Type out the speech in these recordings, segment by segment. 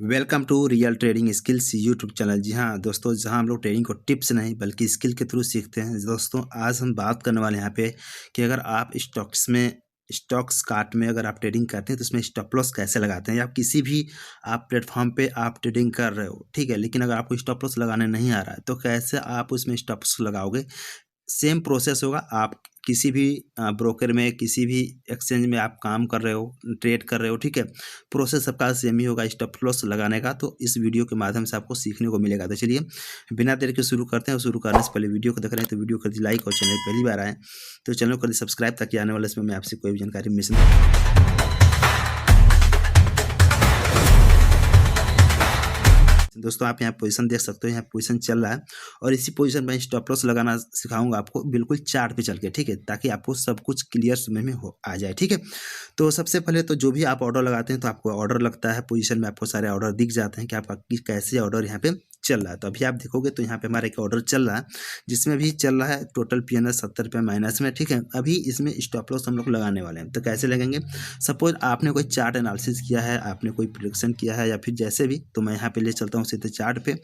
Welcome to real trading skills YouTube channel. जी हाँ दोस्तों, जहाँ हम लोग ट्रेडिंग को टिप्स नहीं बल्कि स्किल के थ्रू सीखते हैं। दोस्तों आज हम बात करने वाले हैं यहाँ पे कि अगर आप स्टॉक्स कार्ट में अगर आप ट्रेडिंग करते हैं तो उसमें स्टॉप लॉस कैसे लगाते हैं, या किसी भी आप प्लेटफॉर्म पे आप ट्रेडिंग कर रहे हो, ठीक है, लेकिन अगर आपको स्टॉप लॉस लगाने नहीं आ रहा है तो कैसे आप उसमें स्टॉप लॉस लगाओगे। सेम प्रोसेस होगा। आप किसी भी ब्रोकर में, किसी भी एक्सचेंज में आप काम कर रहे हो, ट्रेड कर रहे हो, ठीक है, प्रोसेस सबका सेम ही होगा स्टॉप लॉस लगाने का। तो इस वीडियो के माध्यम से आपको सीखने को मिलेगा। तो चलिए बिना देर के शुरू करते हैं। और शुरू करने से पहले वीडियो को देख रहे हैं तो वीडियो कर दी लाइक, और चैनल पहली बार आए तो चैनल को कर दी सब्सक्राइब, ताकि आने वाले इसमें मैं आपसे कोई भी जानकारी मिस नहीं। दोस्तों आप यहाँ पोजीशन देख सकते हो, यहाँ पोजीशन चल रहा है और इसी पोजीशन में स्टॉप लॉस लगाना सिखाऊंगा आपको, बिल्कुल चार्ट पे चल के, ठीक है, ताकि आपको सब कुछ क्लियर समझ में हो आ जाए, ठीक है। तो सबसे पहले तो जो भी आप ऑर्डर लगाते हैं तो आपको ऑर्डर लगता है, पोजीशन में आपको सारे ऑर्डर दिख जाते हैं कि आपका कैसे ऑर्डर यहाँ पे चल रहा है। तो अभी आप देखोगे तो यहाँ पे हमारा एक ऑर्डर चल रहा है जिसमें भी चल रहा है टोटल पीएनएल 70 रुपये माइनस में, ठीक है। अभी इसमें स्टॉप लॉस हम लोग लगाने वाले हैं। तो कैसे लगेंगे, सपोज आपने कोई चार्ट एनालिसिस किया है, आपने कोई प्रेडिक्शन किया है, या फिर जैसे भी, तो मैं यहाँ पे ले चलता हूँ सीधे चार्ट पे।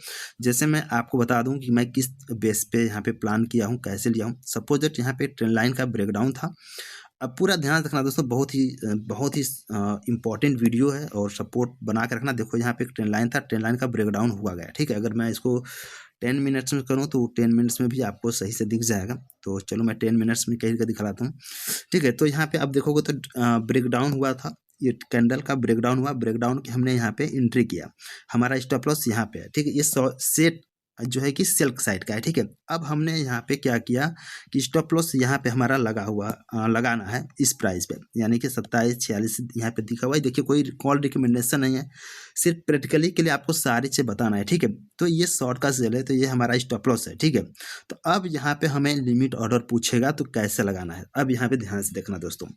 जैसे मैं आपको बता दूँ कि मैं किस बेस पे यहाँ पे प्लान किया हूँ, कैसे लिया हूँ। सपोज दैट यहाँ पे ट्रेंड लाइन का ब्रेकडाउन था। अब पूरा ध्यान रखना दोस्तों, बहुत ही इंपॉर्टेंट वीडियो है और सपोर्ट बना के रखना। देखो यहाँ पे एक ट्रेंड लाइन था, ट्रेंड लाइन का ब्रेकडाउन हुआ गया, ठीक है। अगर मैं इसको 10 मिनट्स में करूँ तो 10 मिनट्स में भी आपको सही से दिख जाएगा। तो चलो मैं 10 मिनट्स में कहीं का दिखलाता हूँ, ठीक है। तो यहाँ पे आप देखोगे तो ब्रेकडाउन हुआ था, ये कैंडल का ब्रेकडाउन हुआ। ब्रेकडाउन की हमने यहाँ पे एंट्री किया, हमारा स्टॉप लॉस यहाँ पे है, ठीक है। ये सेट जो है कि सेल साइड का है, ठीक है। अब हमने यहाँ पे क्या किया कि स्टॉप लॉस यहाँ पे हमारा लगाना है इस प्राइस पे, यानी कि 2746 यहाँ पे दिखा हुआ है। देखिए कोई कॉल रिकमेंडेशन नहीं है, सिर्फ प्रैक्टिकली के लिए आपको सारी चीज़ बताना है, ठीक है। तो ये शॉर्ट का सेल है, तो ये हमारा स्टॉप लॉस है, ठीक है। तो अब यहाँ पे हमें लिमिट ऑर्डर पूछेगा तो कैसे लगाना है। अब यहाँ पे ध्यान से देखना दोस्तों।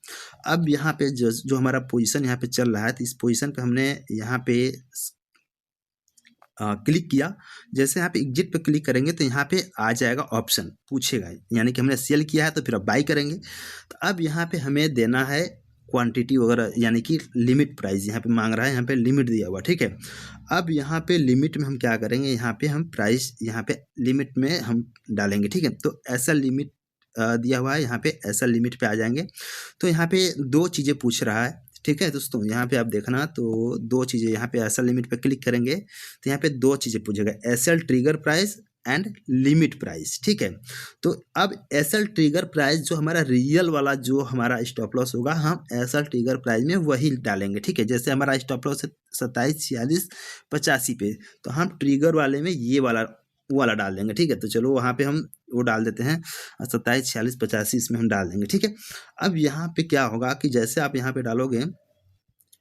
अब यहाँ पे जो हमारा पोजीशन यहाँ पे चल रहा है, तो इस पोजीशन पे हमने यहाँ पे क्लिक किया। जैसे यहाँ पे एग्जिट पे क्लिक करेंगे तो यहाँ पे आ जाएगा ऑप्शन, पूछेगा, यानी कि हमने सेल किया है तो फिर अब बाई करेंगे। तो अब यहाँ पे हमें देना है क्वांटिटी वगैरह, यानी कि लिमिट प्राइस यहाँ पे मांग रहा है, यहाँ पे लिमिट दिया हुआ, ठीक है। अब यहाँ पे लिमिट में हम क्या करेंगे, यहाँ पे हम प्राइस यहाँ पे लिमिट में हम डालेंगे, ठीक है। तो ऐसा लिमिट दिया हुआ है, यहाँ पे ऐसा लिमिट पे आ जाएंगे। तो यहाँ पे दो चीज़ें पूछ रहा है, ठीक है दोस्तों। यहाँ पे आप देखना तो दो चीज़ें, यहाँ पे एसएल लिमिट पे क्लिक करेंगे तो यहाँ पे दो चीज़ें पूछेगा, SL trigger price and limit price, ठीक है। तो अब एसएल ट्रिगर प्राइस जो हमारा रियल वाला जो हमारा स्टॉप लॉस होगा, हम एसएल ट्रिगर प्राइस में वही डालेंगे, ठीक है। जैसे हमारा स्टॉप लॉस है 274685 पे, तो हम ट्रिगर वाले में ये वाला डाल देंगे, ठीक है। तो चलो वहाँ पे हम वो डाल देते हैं 274685, इसमें हम डाल देंगे, ठीक है। अब यहाँ पे क्या होगा कि जैसे आप यहाँ पे डालोगे,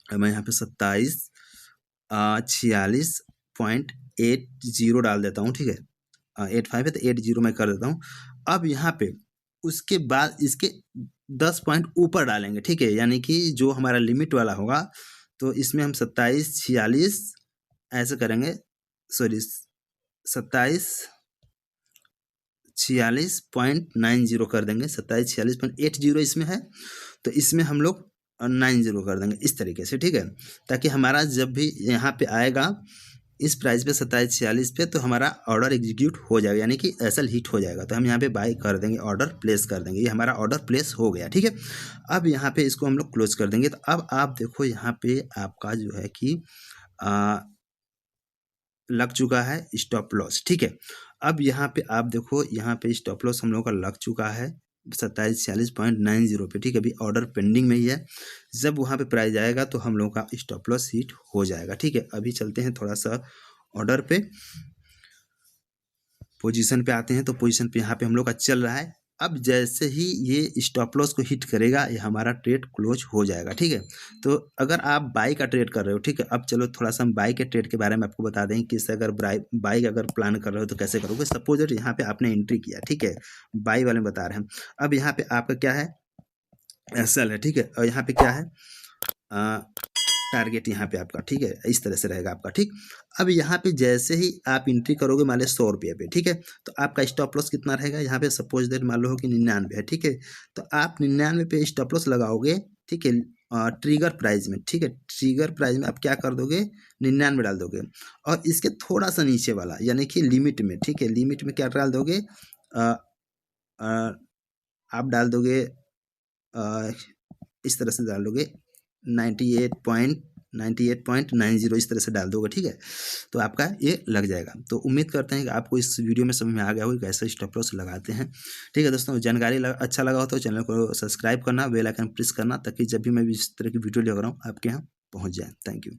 मैं यहाँ पे 2746.80 डाल देता हूँ, ठीक है। 85 है तो 80 मैं कर देता हूँ। अब यहाँ पे उसके बाद इसके 10 पॉइंट ऊपर डालेंगे, ठीक है, यानी कि जो हमारा लिमिट वाला होगा तो इसमें हम 2746 ऐसे करेंगे, सॉरी 2746.90 कर देंगे। 2746.80 इसमें है तो इसमें हम लोग 90 कर देंगे इस तरीके से, ठीक है। ताकि हमारा जब भी यहाँ पे आएगा इस प्राइस पे 2746 पे, तो हमारा ऑर्डर एग्जीक्यूट हो जाएगा, यानी कि एसएल हिट हो जाएगा। तो हम यहाँ पे बाय कर देंगे, ऑर्डर प्लेस कर देंगे, ये हमारा ऑर्डर प्लेस हो गया, ठीक है। अब यहाँ पे इसको हम लोग क्लोज कर देंगे। तो अब आप देखो यहाँ पे आपका जो है कि लग चुका है स्टॉप लॉस, ठीक है। अब यहाँ पे आप देखो, यहाँ पे स्टॉप लॉस हम लोगों का लग चुका है 2746.90 पे, ठीक है। अभी ऑर्डर पेंडिंग में ही है, जब वहाँ पे प्राइस आएगा तो हम लोगों का स्टॉप लॉस हिट हो जाएगा, ठीक है। अभी चलते हैं थोड़ा सा ऑर्डर पे, पोजीशन पे आते हैं। तो पोजीशन पे यहाँ पे हम लोग का चल रहा है। अब जैसे ही ये स्टॉप लॉस को हिट करेगा, ये हमारा ट्रेड क्लोज हो जाएगा, ठीक है। तो अगर आप बाई का ट्रेड कर रहे हो, ठीक है, अब चलो थोड़ा सा हम बाई के ट्रेड के बारे में आपको बता दें कि अगर बाई अगर प्लान कर रहे हो तो कैसे करोगे। सपोज यहाँ पे आपने एंट्री किया, ठीक है, बाई वाले में बता रहे हैं। अब यहाँ पे आपका क्या है, एसएल है, ठीक है, और यहाँ पे क्या है टारगेट, यहाँ पे आपका, ठीक है, इस तरह से रहेगा आपका, ठीक। अब यहाँ पे जैसे ही आप एंट्री करोगे मान लो 100 रुपये पे, ठीक है, तो आपका स्टॉप लॉस कितना रहेगा, यहाँ पे सपोज दैट मान लो कि 99 है, ठीक है। तो आप 99 पे स्टॉप लॉस लगाओगे, ठीक है, ट्रिगर प्राइस में, ठीक है, ट्रिगर प्राइस में आप क्या कर दोगे, 99 डाल दोगे। और इसके थोड़ा सा नीचे वाला यानी कि लिमिट में, ठीक है, लिमिट में क्या डाल दोगे, आप डाल दोगे इस तरह से डाल दोगे 98.90 इस तरह से डाल दोगे, ठीक है। तो आपका ये लग जाएगा। तो उम्मीद करते हैं कि आपको इस वीडियो में समझ में आ गया हो कैसे स्टॉप लॉस लगाते हैं, ठीक है दोस्तों। जानकारी अच्छा लगा हो तो चैनल को सब्सक्राइब करना, बेल आइकन प्रेस करना, ताकि जब भी मैं इस तरह की वीडियो लेकर आऊँ आपके यहाँ पहुँच जाए। Thank you.